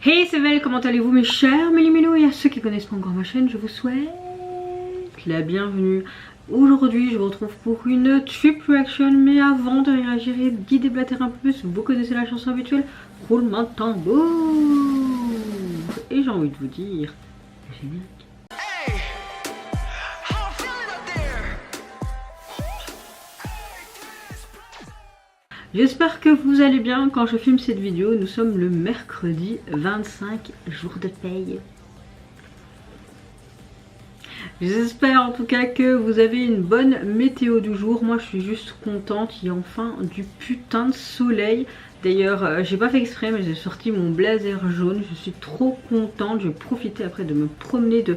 Hey, c'est Vel, comment allez-vous mes chers Mélimélo, et à ceux qui connaissent pas encore ma chaîne, je vous souhaite la bienvenue. Aujourd'hui, je vous retrouve pour une triple reaction, mais avant de réagir et d'y déblatérer un peu plus, vous connaissez la chanson habituelle, roulement de tambour. Et j'ai envie de vous dire, génial. J'espère que vous allez bien quand je filme cette vidéo. Nous sommes le mercredi 25, jour de paye. J'espère en tout cas que vous avez une bonne météo du jour. Moi je suis juste contente, il y a enfin du putain de soleil. D'ailleurs j'ai pas fait exprès mais j'ai sorti mon blazer jaune. Je suis trop contente, je vais profiter après de me promener, de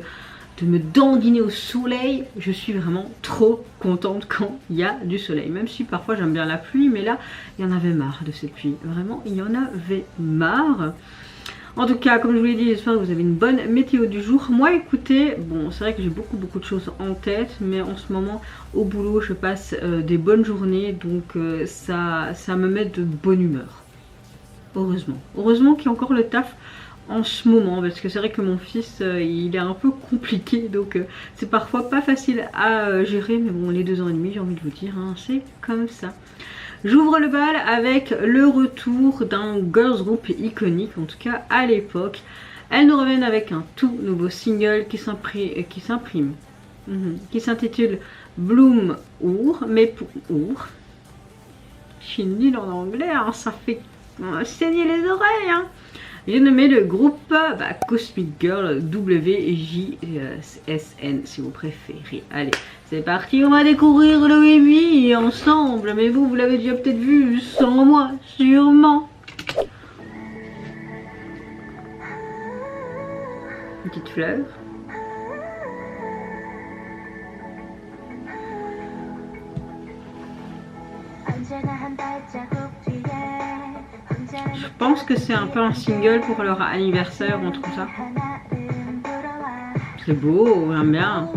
me dandiner au soleil. Je suis vraiment trop contente quand il y a du soleil. Même si parfois j'aime bien la pluie, mais là il y en avait marre de cette pluie. Vraiment il y en avait marre. En tout cas, comme je vous l'ai dit, j'espère que vous avez une bonne météo du jour. Moi, écoutez, bon, c'est vrai que j'ai beaucoup de choses en tête, mais en ce moment, au boulot, je passe des bonnes journées, donc ça me met de bonne humeur. Heureusement. Heureusement qu'il y a encore le taf en ce moment, parce que c'est vrai que mon fils, il est un peu compliqué, donc c'est parfois pas facile à gérer, mais bon, les 2 ans et demi, j'ai envie de vous dire, hein, c'est comme ça. J'ouvre le bal avec le retour d'un girls group iconique, en tout cas à l'époque. Elles nous reviennent avec un tout nouveau single qui s'imprime, qui s'intitule Bloom Our, mais pour Our. Je suis nulle en anglais, hein, ça fait saigner les oreilles. Hein. J'ai nommé le groupe Cosmic Girl, WJSN si vous préférez. Allez, c'est parti, on va découvrir le baby ensemble. Mais vous l'avez déjà peut-être vu sans moi, sûrement. Une petite fleur. Je pense que c'est un peu un single pour leur anniversaire ou un truc comme ça. C'est beau, j'aime bien.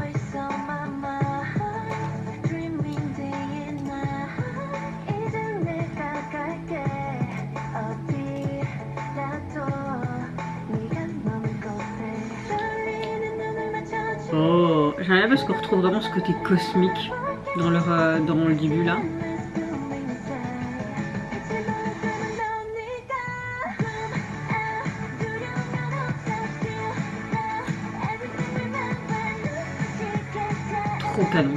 Oh, j'aime bien parce qu'on retrouve vraiment ce côté cosmique dans le début là. Trop canon.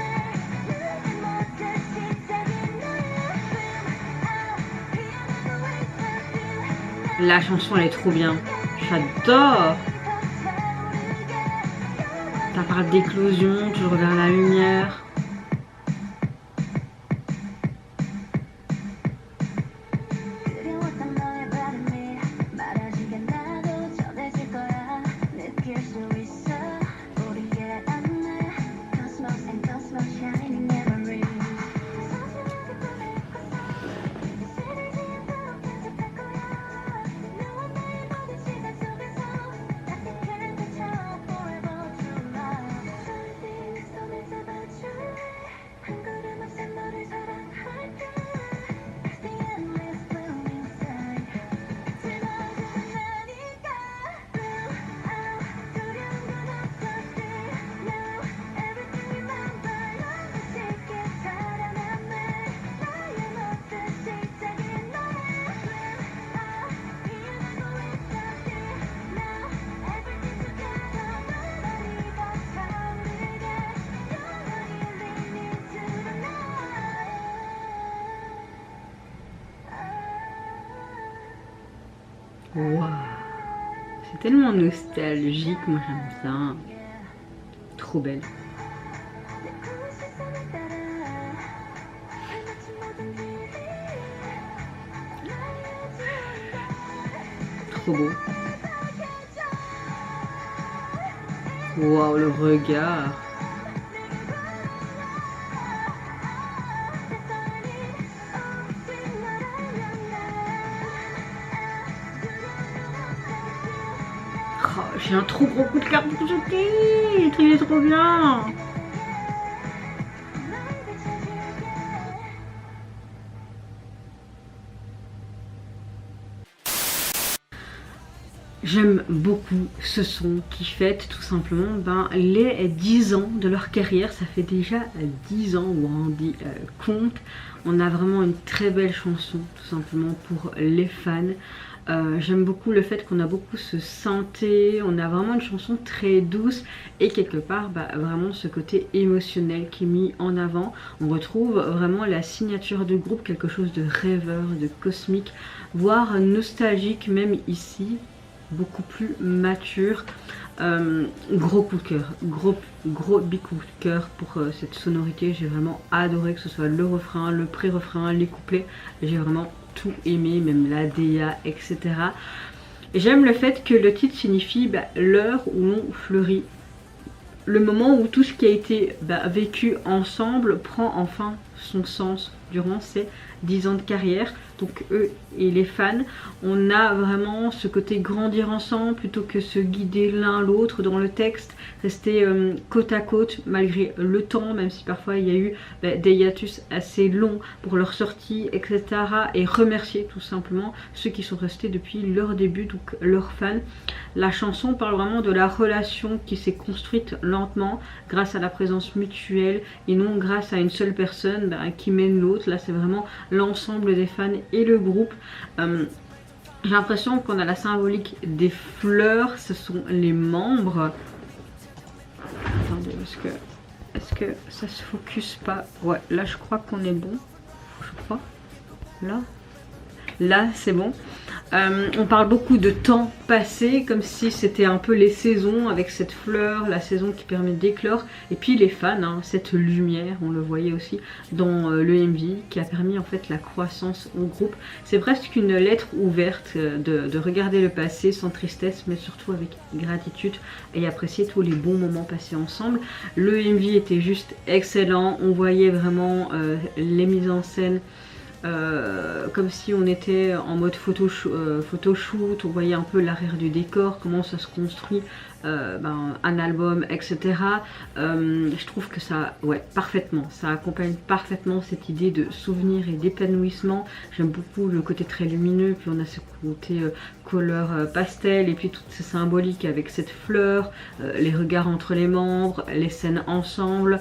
La chanson elle est trop bien. J'adore. Ça parle d'éclosion, tu regardes la lumière. Waouh, c'est tellement nostalgique, moi j'aime ça. Trop belle. Trop beau. Waouh, le regard. Oh, j'ai un trop gros coup de cœur pour ce titre, il est trop bien. J'aime beaucoup ce son qui fête tout simplement les 10 ans de leur carrière. Ça fait déjà 10 ans où on dit compte. On a vraiment une très belle chanson tout simplement pour les fans. J'aime beaucoup le fait qu'on a beaucoup ce synthé, on a vraiment une chanson très douce et quelque part vraiment ce côté émotionnel qui est mis en avant. On retrouve vraiment la signature du groupe, quelque chose de rêveur, de cosmique, voire nostalgique même ici, beaucoup plus mature. Gros coup de cœur, gros big coup de cœur pour cette sonorité. J'ai vraiment adoré que ce soit le refrain, le pré-refrain, les couplets. J'ai vraiment tout aimé, même la DA, etc. J'aime le fait que le titre signifie l'heure où l'on fleurit. Le moment où tout ce qui a été vécu ensemble prend enfin son sens durant ces 10 ans de carrière. Donc eux et les fans, on a vraiment ce côté grandir ensemble plutôt que se guider l'un l'autre dans le texte, rester côte à côte malgré le temps, même si parfois il y a eu des hiatus assez longs pour leur sortie, etc. Et remercier tout simplement ceux qui sont restés depuis leur début, donc leurs fans. La chanson parle vraiment de la relation qui s'est construite lentement grâce à la présence mutuelle et non grâce à une seule personne qui mène l'autre. Là c'est vraiment l'ensemble des fans et le groupe. J'ai l'impression qu'on a la symbolique des fleurs, ce sont les membres. Attendez, est-ce que ça se focus pas? Ouais, là je crois qu'on est bon. Je crois. Là c'est bon. On parle beaucoup de temps passé, comme si c'était un peu les saisons avec cette fleur, la saison qui permet d'éclore. Et puis les fans, cette lumière, on le voyait aussi dans le MV, qui a permis en fait la croissance au groupe. C'est presque une lettre ouverte de regarder le passé sans tristesse, mais surtout avec gratitude et apprécier tous les bons moments passés ensemble. Le MV était juste excellent, on voyait vraiment les mises en scène. Comme si on était en mode photoshoot, on voyait un peu l'arrière du décor, comment ça se construit un album, etc. Je trouve que ça, parfaitement, ça accompagne parfaitement cette idée de souvenir et d'épanouissement. J'aime beaucoup le côté très lumineux, puis on a ce côté couleur pastel, et puis toutes ces symboliques avec cette fleur, les regards entre les membres, les scènes ensemble.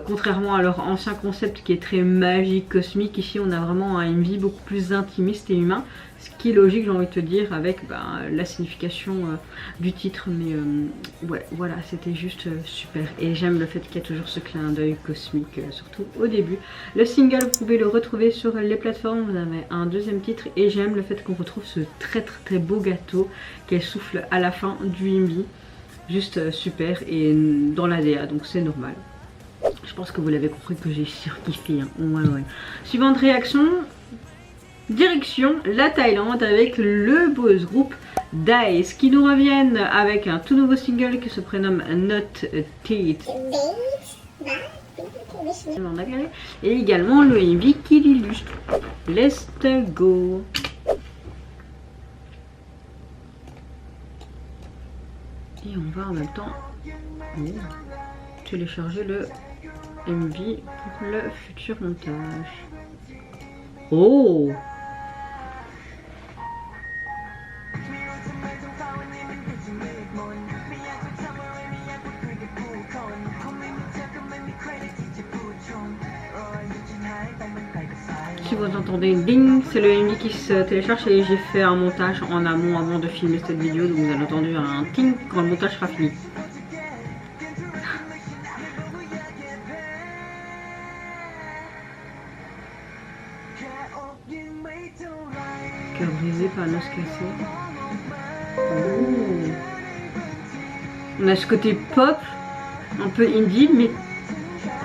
Contrairement à leur ancien concept qui est très magique, cosmique, ici on a vraiment un MV beaucoup plus intimiste et humain, ce qui est logique j'ai envie de te dire avec la signification du titre, mais ouais voilà, c'était juste super et j'aime le fait qu'il y a toujours ce clin d'œil cosmique, surtout au début. Le single vous pouvez le retrouver sur les plateformes, vous avez un deuxième titre et j'aime le fait qu'on retrouve ce très beau gâteau qu'elle souffle à la fin du MV, juste super, et dans la DA donc c'est normal. Je pense que vous l'avez compris que j'ai surkiffé. Ouais. Suivante réaction, direction la Thaïlande avec le boys groupe Dice qui nous reviennent avec un tout nouveau single qui se prénomme Not Teeth. Et également le MV qui l'illustre. Let's go. Et on va en même temps télécharger le MV pour le futur montage. Oh! Si vous entendez une ding, c'est le MV qui se télécharge et j'ai fait un montage en amont avant de filmer cette vidéo, donc vous avez entendu un ting quand le montage sera fini. Cœur brisé par un os cassé. Oh. On a ce côté pop, un peu indie, mais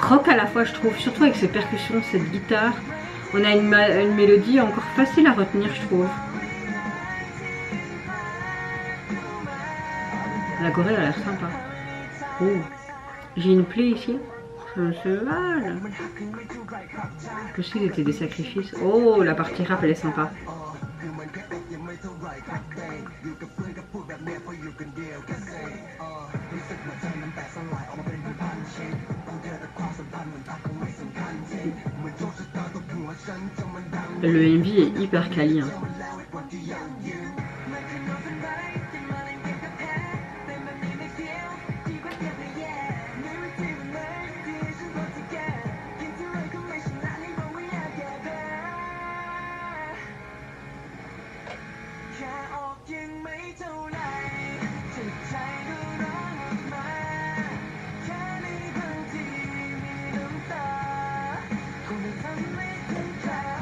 rock à la fois je trouve, surtout avec ces percussions, cette guitare. On a une mélodie encore facile à retenir je trouve. La Corée a l'air sympa. Oh. J'ai une plaie ici. Ça me fait mal. Que s'il était des sacrifices. Oh, la partie rap elle est sympa. Le MV est hyper quali.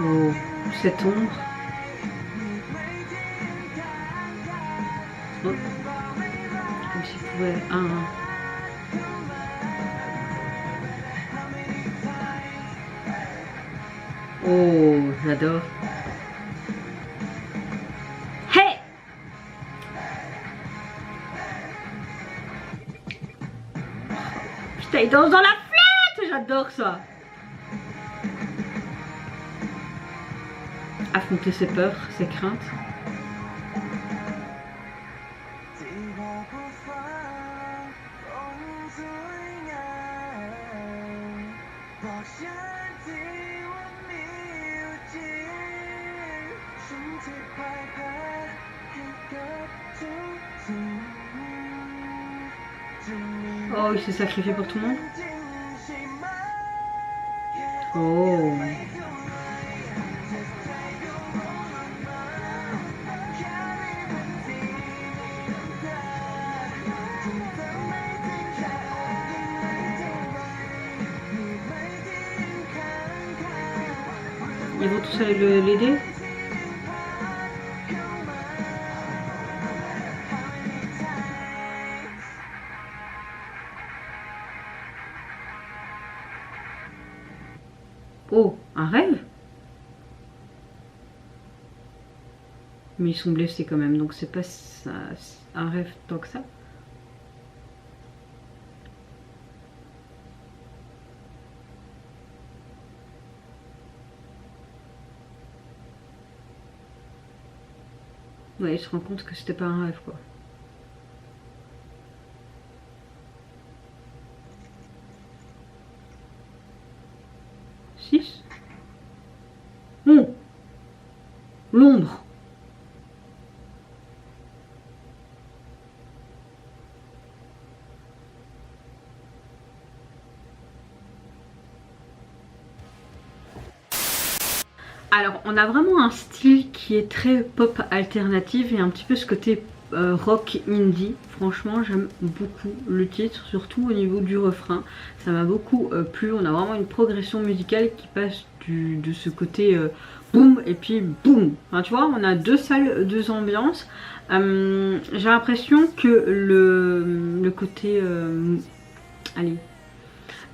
Oh, cette ombre. Oh. Comme s'il pouvait... Oh, j'adore. Hey! Putain, il danse dans la flotte! J'adore ça. Affronter ses peurs, ses craintes. Oh, il s'est sacrifié pour tout le monde. Oh. Ils vont tous aller l'aider. Oh, un rêve? Mais ils sont blessés quand même, donc c'est pas ça, un rêve tant que ça. Ouais, il se rend compte que c'était pas un rêve, quoi. Six. Oh, l'ombre. Alors, on a vraiment un style qui est très pop alternatif et un petit peu ce côté rock indie. Franchement, j'aime beaucoup le titre, surtout au niveau du refrain. Ça m'a beaucoup plu. On a vraiment une progression musicale qui passe de ce côté boum et puis boum. Enfin, tu vois, on a deux salles, deux ambiances. J'ai l'impression que le côté... allez...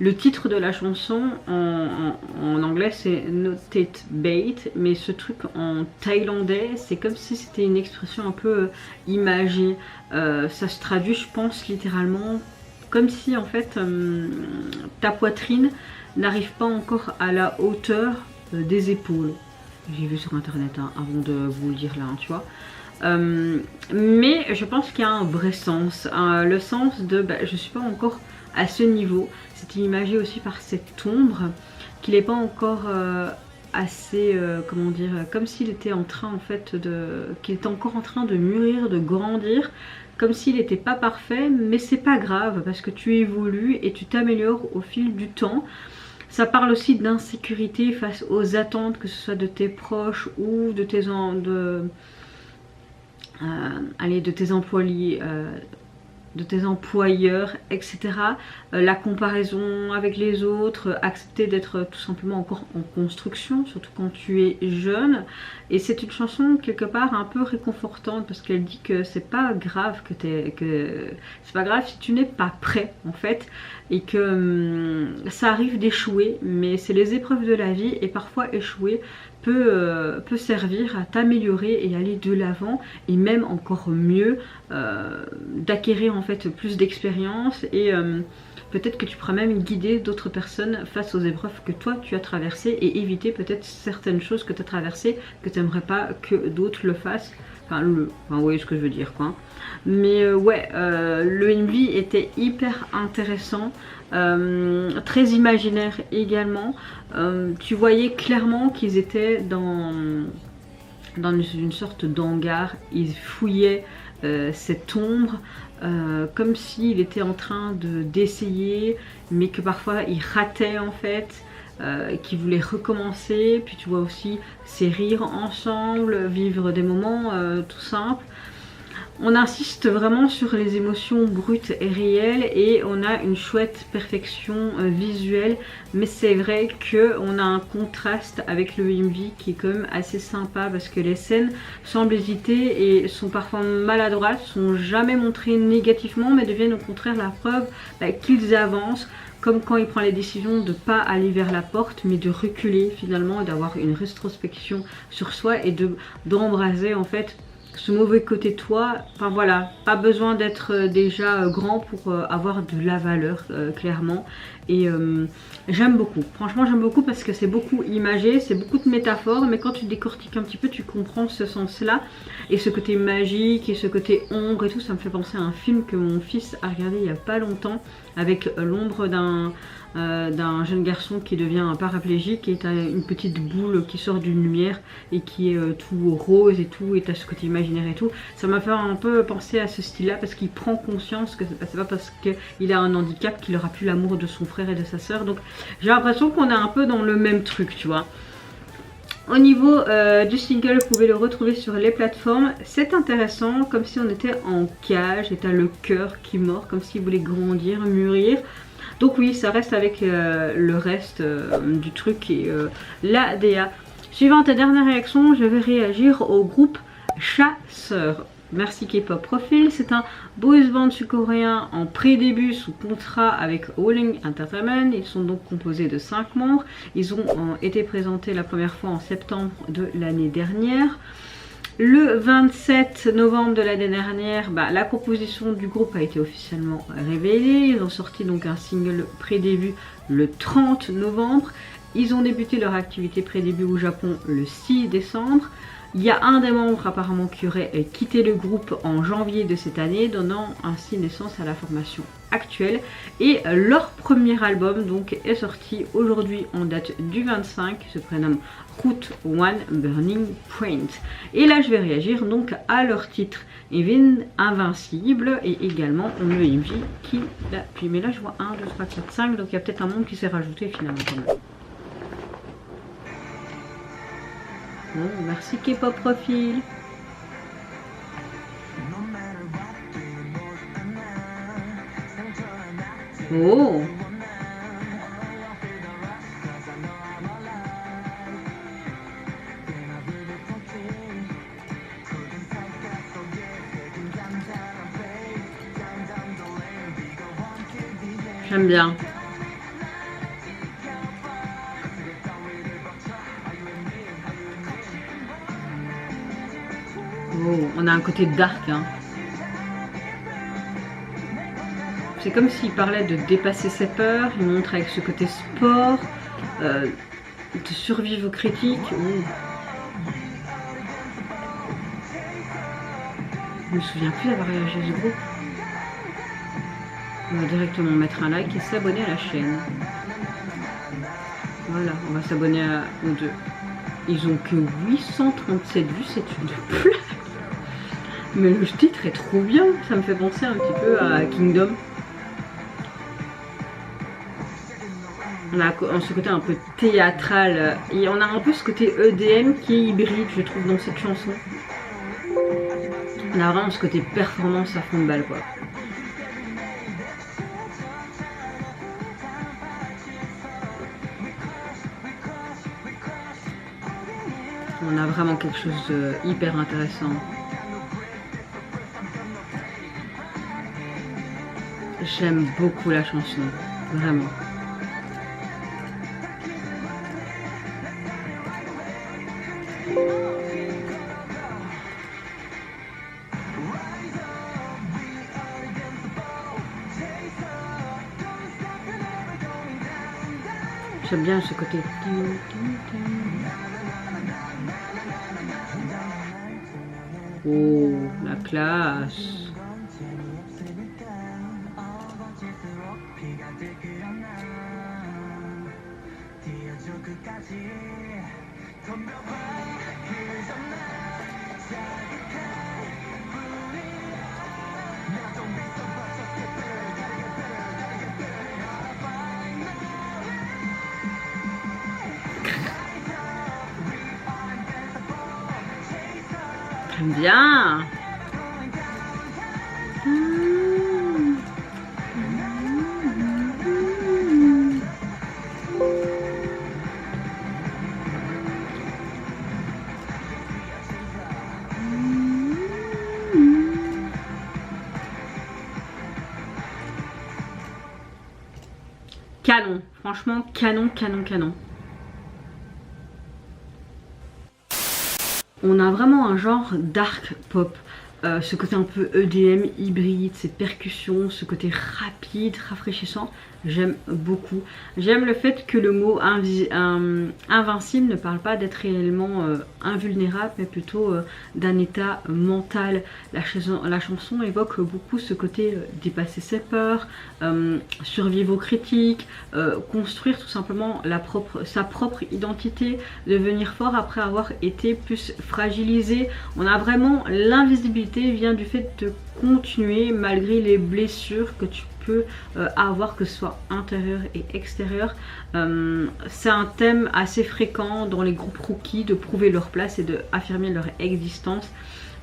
Le titre de la chanson en anglais c'est Not It Bait, mais ce truc en thaïlandais c'est comme si c'était une expression un peu imagée. Ça se traduit je pense littéralement comme si en fait ta poitrine n'arrive pas encore à la hauteur des épaules. J'ai vu sur internet hein, avant de vous le dire là, hein, tu vois. Mais je pense qu'il y a un vrai sens, le sens de je suis pas encore à ce niveau. C'était imagé aussi par cette ombre qu'il n'est pas encore assez, comment dire, comme s'il était en train en fait qu'il était encore en train de mûrir, de grandir, comme s'il n'était pas parfait, mais c'est pas grave parce que tu évolues et tu t'améliores au fil du temps. Ça parle aussi d'insécurité face aux attentes, que ce soit de tes proches ou de tes employés. De tes employeurs, etc. La comparaison avec les autres, accepter d'être tout simplement encore en construction, surtout quand tu es jeune. Et c'est une chanson quelque part un peu réconfortante parce qu'elle dit que c'est pas grave c'est pas grave si tu n'es pas prêt en fait, et que ça arrive d'échouer, mais c'est les épreuves de la vie et parfois échouer peut servir à t'améliorer et aller de l'avant et même encore mieux d'acquérir en fait plus d'expérience et peut-être que tu pourras même guider d'autres personnes face aux épreuves que toi tu as traversées et éviter peut-être certaines choses que tu as traversées que tu n'aimerais pas que d'autres le fassent. Enfin, vous voyez ce que je veux dire quoi. Mais ouais, le MV était hyper intéressant, très imaginaire également. Tu voyais clairement qu'ils étaient dans une sorte d'hangar, ils fouillaient cette ombre, comme s'il était en train d'essayer, mais que parfois il ratait en fait. Qui voulait recommencer, puis tu vois aussi ces rires ensemble, vivre des moments tout simples. On insiste vraiment sur les émotions brutes et réelles et on a une chouette perfection visuelle, mais c'est vrai qu'on a un contraste avec le MV qui est quand même assez sympa parce que les scènes semblent hésiter et sont parfois maladroites, sont jamais montrées négativement mais deviennent au contraire la preuve qu'ils avancent, comme quand il prend la décision de ne pas aller vers la porte mais de reculer finalement et d'avoir une rétrospection sur soi et d'embraser en fait ce mauvais côté de toi. Enfin voilà, pas besoin d'être déjà grand pour avoir de la valeur clairement. Et j'aime beaucoup, franchement j'aime beaucoup parce que c'est beaucoup imagé, c'est beaucoup de métaphores, mais quand tu décortiques un petit peu tu comprends ce sens là et ce côté magique et ce côté ombre et tout. Ça me fait penser à un film que mon fils a regardé il y a pas longtemps avec l'ombre d'un jeune garçon qui devient paraplégique et t'as une petite boule qui sort d'une lumière et qui est tout rose et tout, et t'as ce côté imaginaire et tout. Ça m'a fait un peu penser à ce style là parce qu'il prend conscience que c'est pas parce qu'il a un handicap qu'il aura plus l'amour de son frère et de sa soeur. Donc j'ai l'impression qu'on est un peu dans le même truc, tu vois. Au niveau du single, vous pouvez le retrouver sur les plateformes. C'est intéressant, comme si on était en cage et t'as le cœur qui mord, comme s'il voulait grandir, mûrir. Donc oui, ça reste avec le reste du truc et la DA. Suivant ta dernière réaction, je vais réagir au groupe Chasseur. Merci K-pop Profil. C'est un boys band sud-coréen en pré-début sous contrat avec All-In Entertainment. Ils sont donc composés de 5 membres. Ils ont été présentés la première fois en septembre de l'année dernière. Le 27 novembre de l'année dernière, la composition du groupe a été officiellement révélée. Ils ont sorti donc un single pré-début le 30 novembre. Ils ont débuté leur activité pré-début au Japon le 6 décembre. Il y a un des membres apparemment qui aurait quitté le groupe en janvier de cette année, donnant ainsi naissance à la formation actuelle. Et leur premier album donc est sorti aujourd'hui en date du 25, qui se prénomme Route One Burning Point. Et là je vais réagir donc à leur titre Even Invincible et également le MV qui l'a puis. Mais là je vois 1, 2, 3, 4, 5, donc il y a peut-être un membre qui s'est rajouté finalement quand même. Bon, merci K-pop Profil. Oh, j'aime bien. Oh, on a un côté dark, hein. C'est comme s'il parlait de dépasser ses peurs, il montre avec ce côté sport, de survivre aux critiques. Oh. Je me souviens plus d'avoir réagi à ce groupe. On va directement mettre un like et s'abonner à la chaîne. Voilà, on va s'abonner aux deux. Ils ont que 837 vues, c'est une blague. Mais le titre est trop bien, ça me fait penser un petit peu à Kingdom. On a ce côté un peu théâtral et on a un peu ce côté EDM qui est hybride, je trouve, dans cette chanson. On a vraiment ce côté performance à fond de balle, quoi. On a vraiment quelque chose de hyper intéressant. J'aime beaucoup la chanson, vraiment. J'aime bien ce côté. Oh, la classe. J'aime bien. canon, franchement canon, canon, canon. On a vraiment un genre dark pop. Ce côté un peu EDM hybride, ces percussions, ce côté rapide, rafraîchissant, j'aime beaucoup. J'aime le fait que le mot invincible ne parle pas d'être réellement invulnérable, mais plutôt d'un état mental. La chanson évoque beaucoup ce côté dépasser ses peurs, survivre aux critiques, construire tout simplement sa propre identité, devenir fort après avoir été plus fragilisé. On a vraiment l'invisibilité vient du fait de continuer malgré les blessures que tu peux avoir, que ce soit intérieur et extérieur. C'est un thème assez fréquent dans les groupes rookies de prouver leur place et de affirmer leur existence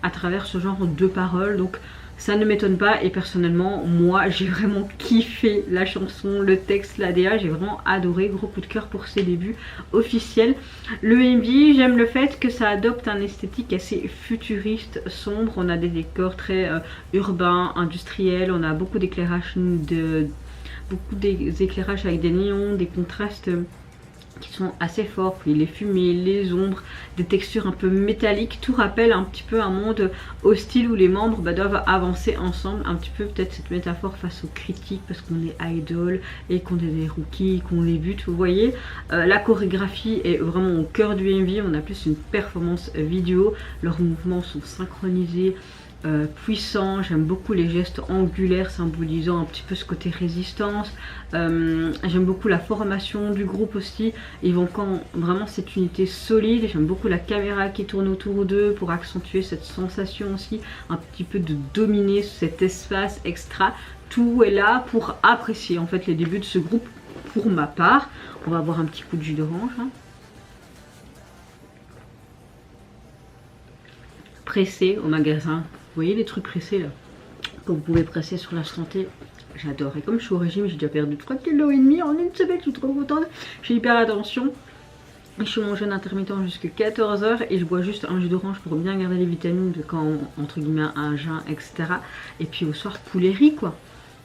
à travers ce genre de paroles. Donc ça ne m'étonne pas, et personnellement moi j'ai vraiment kiffé la chanson, le texte, la DA, j'ai vraiment adoré. Gros coup de cœur pour ses débuts officiels. Le MV, j'aime le fait que ça adopte un esthétique assez futuriste, sombre. On a des décors très urbains, industriels, on a beaucoup d'éclairage avec des néons, des contrastes qui sont assez forts, puis les fumées, les ombres, des textures un peu métalliques. Tout rappelle un petit peu un monde hostile où les membres doivent avancer ensemble. Un petit peu peut-être cette métaphore face aux critiques, parce qu'on est idol et qu'on est des rookies, qu'on débute, vous voyez. La chorégraphie est vraiment au cœur du MV. On a plus une performance vidéo. Leurs mouvements sont synchronisés, puissant. J'aime beaucoup les gestes angulaires symbolisant un petit peu ce côté résistance. J'aime beaucoup la formation du groupe aussi, évoquant vraiment cette unité solide. J'aime beaucoup la caméra qui tourne autour d'eux pour accentuer cette sensation aussi un petit peu de dominer cet espace extra. Tout est là pour apprécier en fait les débuts de ce groupe pour ma part. On va avoir un petit coup de jus d'orange, hein. Pressé au magasin. Vous voyez les trucs pressés là, que vous pouvez presser sur l'instant T, j'adore. Et comme je suis au régime, j'ai déjà perdu 3,5 kg en une semaine, je suis trop contente. J'ai hyper attention. Je suis mon jeûne intermittent jusqu'à 14 h et je bois juste un jus d'orange pour bien garder les vitamines de quand entre guillemets un jeûne, etc. Et puis au soir poulet riz quoi.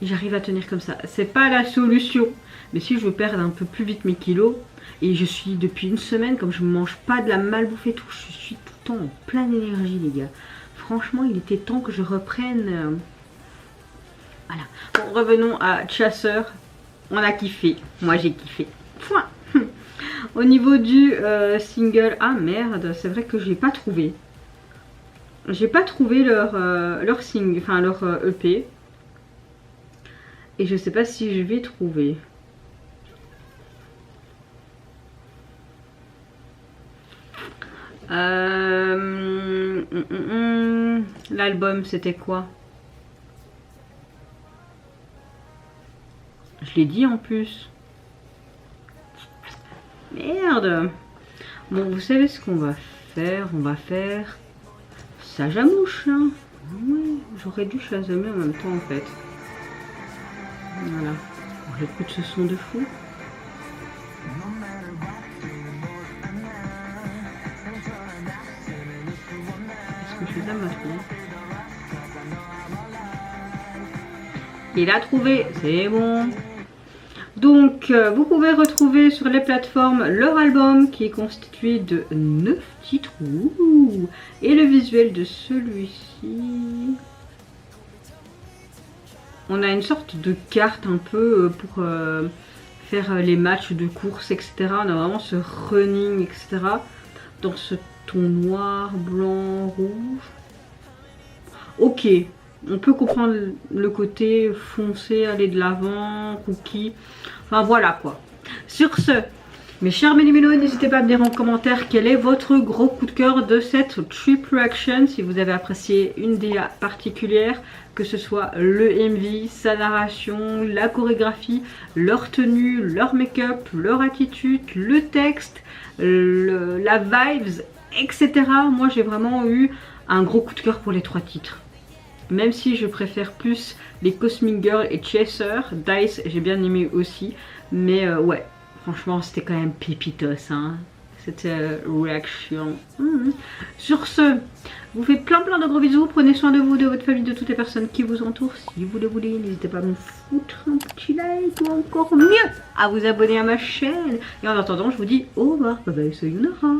J'arrive à tenir comme ça. C'est pas la solution, mais si je veux perdre un peu plus vite mes kilos, et je suis depuis une semaine, comme je ne mange pas de la malbouffe et tout, je suis tout le temps en pleine énergie les gars. Franchement, il était temps que je reprenne. Voilà. Bon, revenons à Chasseur. On a kiffé. Moi, j'ai kiffé. Point. Au niveau du single... Ah, merde. C'est vrai que je n'ai pas trouvé. J'ai pas trouvé leur single, enfin leur EP. Et je sais pas si je vais trouver. L'album c'était quoi? Je l'ai dit en plus. Merde. Bon, vous savez ce qu'on va faire? On va faire Sage à mouche hein. Ouais, j'aurais dû chasamer en même temps en fait. Voilà. On écoute ce son de fou. Il a trouvé, c'est bon. Donc vous pouvez retrouver sur les plateformes leur album qui est constitué de 9 titres. Ouh. Et le visuel de celui-ci. On a une sorte de carte un peu pour faire les matchs de course, etc. On a vraiment ce running, etc. Dans ce ton noir, blanc, rouge. Ok, on peut comprendre le côté foncé, aller de l'avant, cookie. Enfin voilà quoi. Sur ce, mes chers mélimélos, n'hésitez pas à me dire en commentaire quel est votre gros coup de cœur de cette trip reaction. Si vous avez apprécié une DA particulière, que ce soit le MV, sa narration, la chorégraphie, leur tenue, leur make-up, leur attitude, le texte, la vibes, etc. Moi j'ai vraiment eu un gros coup de cœur pour les 3 titres. Même si je préfère plus les Cosmic Girl et Chaser, Dice j'ai bien aimé aussi. Mais ouais, franchement c'était quand même pépitos hein. cette réaction. Sur ce, je vous fais plein de gros bisous. Prenez soin de vous, de votre famille, de toutes les personnes qui vous entourent. Si vous le voulez, n'hésitez pas à me foutre un petit like ou encore mieux à vous abonner à ma chaîne. Et en attendant, je vous dis au revoir. Bye bye, Sayonara.